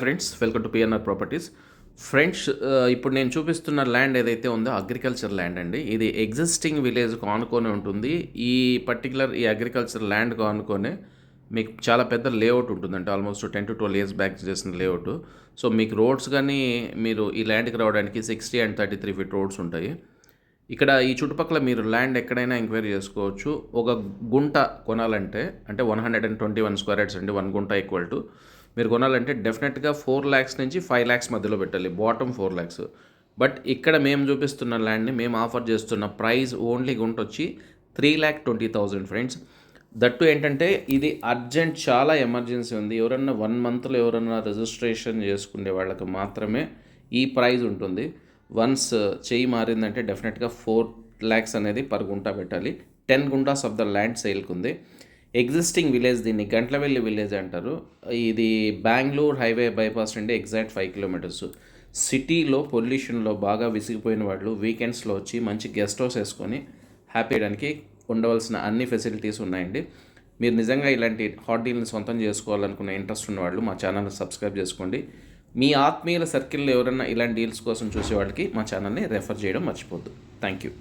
Friends, welcome to PNR properties. Friends, ఇప్పుడు నేను చూపిస్తున్న ల్యాండ్ ఏదైతే ఉందో అగ్రికల్చర్ ల్యాండ్ అండి. ఇది ఎగ్జిస్టింగ్ విలేజ్కు ఆనుకొని ఉంటుంది. ఈ అగ్రికల్చర్ ల్యాండ్కు ఆనుకొనే మీకు చాలా పెద్ద లేఅవుట్ ఉంటుందంటే ఆల్మోస్ట్ 10 to 12 ఇయర్స్ బ్యాక్ చేసిన లేఅవుట్. సో మీకు రోడ్స్ కానీ మీరు ఈ ల్యాండ్కి రావడానికి 60 and 33 ఫీట్ రోడ్స్ ఉంటాయి. ఇక్కడ ఈ చుట్టుపక్కల మీరు ల్యాండ్ ఎక్కడైనా ఎంక్వైరీ చేసుకోవచ్చు. ఒక గుంట కొనాలంటే అంటే 121 స్క్వేర్ యార్డ్స్ అండి. 1 గుంట ఈక్వల్ టు మీరు కొనాలంటే డెఫినెట్గా 4 lakhs నుంచి 5 lakhs మధ్యలో పెట్టాలి, బాటమ్ 4 lakhs. బట్ ఇక్కడ మేము చూపిస్తున్న ల్యాండ్ని మేము ఆఫర్ చేస్తున్న ప్రైస్ ఓన్లీ గుంట వచ్చి 3,20,000 ఫ్రెండ్స్. దట్టు ఏంటంటే ఇది అర్జెంట్, చాలా ఎమర్జెన్సీ ఉంది. ఎవరన్నా 1 monthలో ఎవరన్నా రిజిస్ట్రేషన్ చేసుకునే వాళ్ళకి మాత్రమే ఈ ప్రైజ్ ఉంటుంది. వన్స్ చెయ్యి మారిందంటే డెఫినెట్గా 4 lakhs అనేది పర్ గుంట పెట్టాలి. 10 గుంటాస్ ఆఫ్ ద ల్యాండ్ సేల్కి ఉంది. ఎగ్జిస్టింగ్ విలేజ్, దీన్ని గంట్లవెల్లి విలేజ్ అంటారు. ఇది బెంగళూరు హైవే బైపాస్ నుండి ఎగ్జాక్ట్ 5 kilometers. సిటీలో పొల్యూషన్లో బాగా విసిగిపోయిన వాళ్ళు వీకెండ్స్లో వచ్చి మంచి గెస్ట్ హౌస్ వేసుకొని హ్యాపీ చేయడానికి ఉండవలసిన అన్ని ఫెసిలిటీస్ ఉన్నాయండి. మీరు నిజంగా ఇలాంటి హాట్ డీల్ని సొంతం చేసుకోవాలనుకునే ఇంట్రెస్ట్ ఉన్న వాళ్ళు మా ఛానల్ని సబ్స్క్రైబ్ చేసుకోండి. మీ ఆత్మీయుల సర్కిల్లో ఎవరైనా ఇలాంటి డీల్స్ కోసం చూసే వాళ్ళకి మా ఛానల్ని రెఫర్ చేయడం మర్చిపోద్దు. Thank you.